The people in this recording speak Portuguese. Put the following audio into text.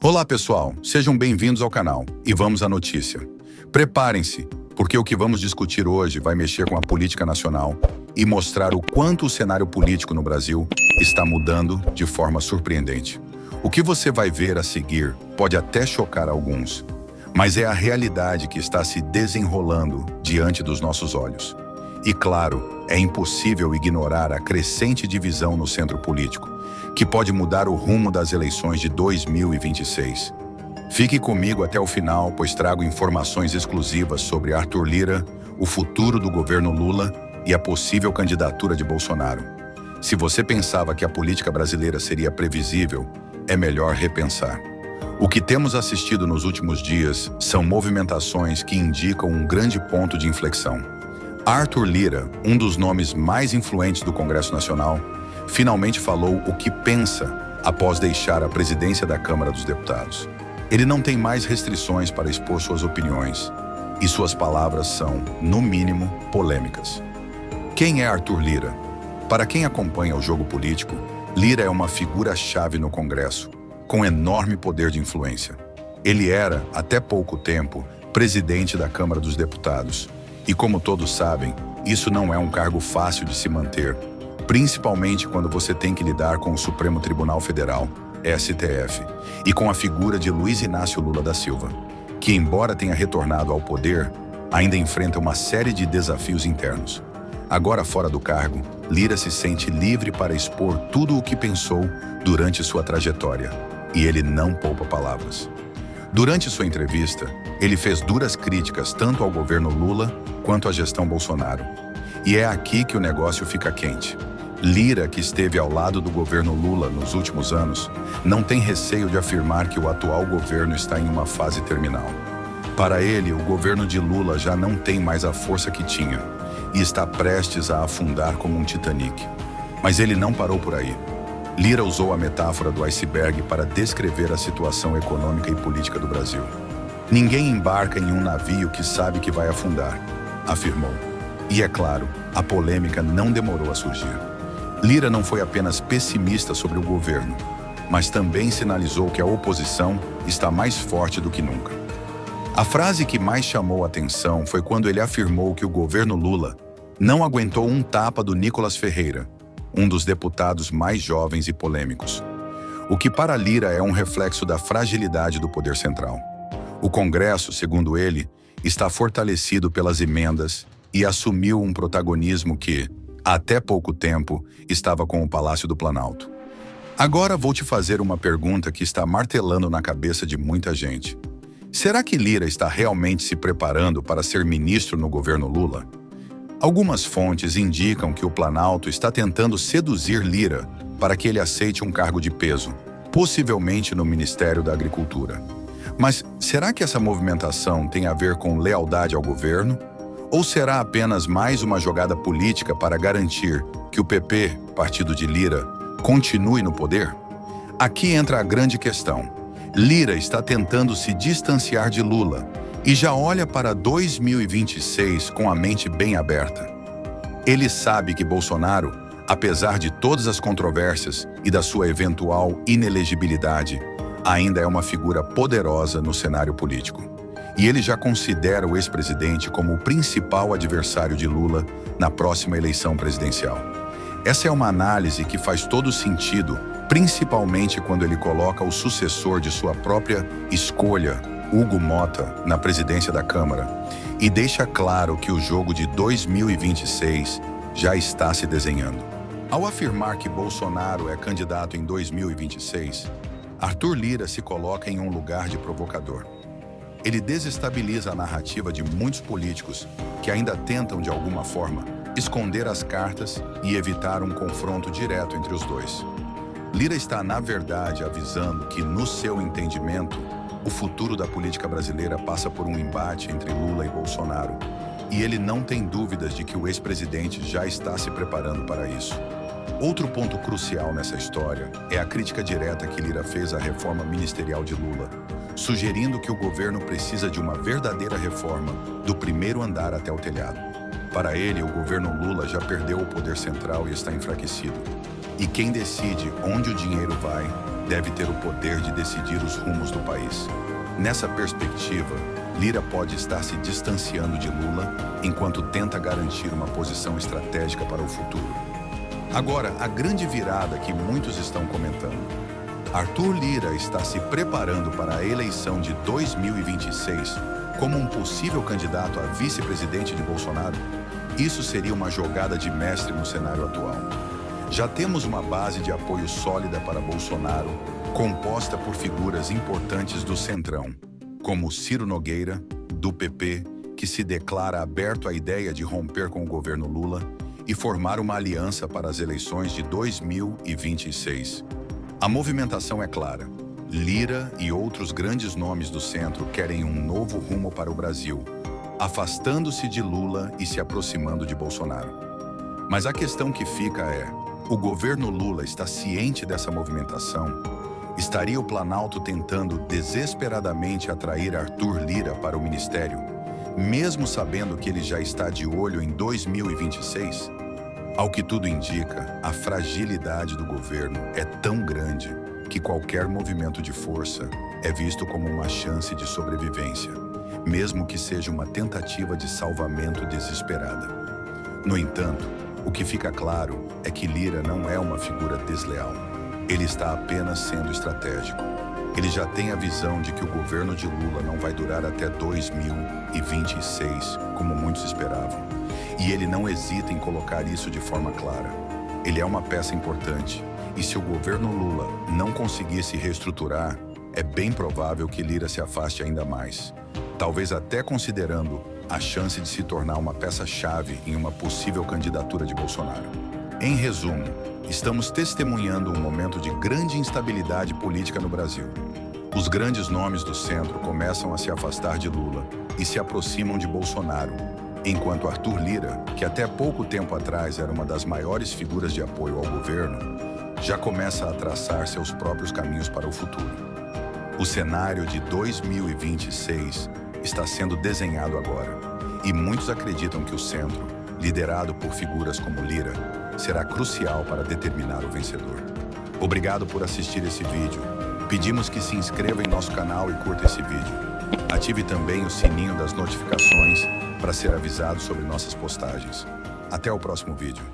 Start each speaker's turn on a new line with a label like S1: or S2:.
S1: Olá pessoal, sejam bem-vindos ao canal e vamos à notícia. Preparem-se, porque o que vamos discutir hoje vai mexer com a política nacional e mostrar o quanto o cenário político no Brasil está mudando de forma surpreendente. O que você vai ver a seguir pode até chocar alguns, mas é a realidade que está se desenrolando diante dos nossos olhos. E claro, é impossível ignorar a crescente divisão no centro político, que pode mudar o rumo das eleições de 2026. Fique comigo até o final, pois trago informações exclusivas sobre Arthur Lira, o futuro do governo Lula e a possível candidatura de Bolsonaro. Se você pensava que a política brasileira seria previsível, é melhor repensar. O que temos assistido nos últimos dias são movimentações que indicam um grande ponto de inflexão. Arthur Lira, um dos nomes mais influentes do Congresso Nacional, finalmente falou o que pensa após deixar a presidência da Câmara dos Deputados. Ele não tem mais restrições para expor suas opiniões, e suas palavras são, no mínimo, polêmicas. Quem é Arthur Lira? Para quem acompanha o jogo político, Lira é uma figura-chave no Congresso, com enorme poder de influência. Ele era, até pouco tempo, presidente da Câmara dos Deputados, e como todos sabem, isso não é um cargo fácil de se manter, principalmente quando você tem que lidar com o Supremo Tribunal Federal, STF, e com a figura de Luiz Inácio Lula da Silva, que, embora tenha retornado ao poder, ainda enfrenta uma série de desafios internos. Agora fora do cargo, Lira se sente livre para expor tudo o que pensou durante sua trajetória, e ele não poupa palavras. Durante sua entrevista, ele fez duras críticas tanto ao governo Lula quanto à gestão Bolsonaro. E é aqui que o negócio fica quente. Lira, que esteve ao lado do governo Lula nos últimos anos, não tem receio de afirmar que o atual governo está em uma fase terminal. Para ele, o governo de Lula já não tem mais a força que tinha e está prestes a afundar como um Titanic. Mas ele não parou por aí. Lira usou a metáfora do iceberg para descrever a situação econômica e política do Brasil. Ninguém embarca em um navio que sabe que vai afundar, afirmou. E é claro, a polêmica não demorou a surgir. Lira não foi apenas pessimista sobre o governo, mas também sinalizou que a oposição está mais forte do que nunca. A frase que mais chamou a atenção foi quando ele afirmou que o governo Lula não aguentou um tapa do Nicolas Ferreira, um dos deputados mais jovens e polêmicos. O que para Lira é um reflexo da fragilidade do poder central. O Congresso, segundo ele, está fortalecido pelas emendas e assumiu um protagonismo que, até pouco tempo, estava com o Palácio do Planalto. Agora vou te fazer uma pergunta que está martelando na cabeça de muita gente. Será que Lira está realmente se preparando para ser ministro no governo Lula? Algumas fontes indicam que o Planalto está tentando seduzir Lira para que ele aceite um cargo de peso, possivelmente no Ministério da Agricultura. Mas será que essa movimentação tem a ver com lealdade ao governo? Ou será apenas mais uma jogada política para garantir que o PP, partido de Lira, continue no poder? Aqui entra a grande questão. Lira está tentando se distanciar de Lula e já olha para 2026 com a mente bem aberta. Ele sabe que Bolsonaro, apesar de todas as controvérsias e da sua eventual inelegibilidade, ainda é uma figura poderosa no cenário político. E ele já considera o ex-presidente como o principal adversário de Lula na próxima eleição presidencial. Essa é uma análise que faz todo sentido, principalmente quando ele coloca o sucessor de sua própria escolha, Hugo Mota, na presidência da Câmara, e deixa claro que o jogo de 2026 já está se desenhando. Ao afirmar que Bolsonaro é candidato em 2026, Arthur Lira se coloca em um lugar de provocador. Ele desestabiliza a narrativa de muitos políticos que ainda tentam, de alguma forma, esconder as cartas e evitar um confronto direto entre os dois. Lira está, na verdade, avisando que, no seu entendimento, o futuro da política brasileira passa por um embate entre Lula e Bolsonaro, e ele não tem dúvidas de que o ex-presidente já está se preparando para isso. Outro ponto crucial nessa história é a crítica direta que Lira fez à reforma ministerial de Lula, sugerindo que o governo precisa de uma verdadeira reforma do primeiro andar até o telhado. Para ele, o governo Lula já perdeu o poder central e está enfraquecido. E quem decide onde o dinheiro vai deve ter o poder de decidir os rumos do país. Nessa perspectiva, Lira pode estar se distanciando de Lula enquanto tenta garantir uma posição estratégica para o futuro. Agora, a grande virada que muitos estão comentando. Arthur Lira está se preparando para a eleição de 2026 como um possível candidato a vice-presidente de Bolsonaro. Isso seria uma jogada de mestre no cenário atual. Já temos uma base de apoio sólida para Bolsonaro, composta por figuras importantes do Centrão, como Ciro Nogueira, do PP, que se declara aberto à ideia de romper com o governo Lula e formar uma aliança para as eleições de 2026. A movimentação é clara. Lira e outros grandes nomes do centro querem um novo rumo para o Brasil, afastando-se de Lula e se aproximando de Bolsonaro. Mas a questão que fica é: o governo Lula está ciente dessa movimentação? Estaria o Planalto tentando desesperadamente atrair Arthur Lira para o ministério, mesmo sabendo que ele já está de olho em 2026? Ao que tudo indica, a fragilidade do governo é tão grande que qualquer movimento de força é visto como uma chance de sobrevivência, mesmo que seja uma tentativa de salvamento desesperada. No entanto, o que fica claro é que Lira não é uma figura desleal. Ele está apenas sendo estratégico. Ele já tem a visão de que o governo de Lula não vai durar até 2026, como muitos esperavam. E ele não hesita em colocar isso de forma clara. Ele é uma peça importante, e se o governo Lula não conseguir se reestruturar, é bem provável que Lira se afaste ainda mais, talvez até considerando a chance de se tornar uma peça-chave em uma possível candidatura de Bolsonaro. Em resumo, estamos testemunhando um momento de grande instabilidade política no Brasil. Os grandes nomes do centro começam a se afastar de Lula e se aproximam de Bolsonaro, enquanto Arthur Lira, que até pouco tempo atrás era uma das maiores figuras de apoio ao governo, já começa a traçar seus próprios caminhos para o futuro. O cenário de 2026 está sendo desenhado agora, e muitos acreditam que o centro, liderado por figuras como Lira, será crucial para determinar o vencedor. Obrigado por assistir esse vídeo. Pedimos que se inscreva em nosso canal e curta esse vídeo. Ative também o sininho das notificações para ser avisado sobre nossas postagens. Até o próximo vídeo.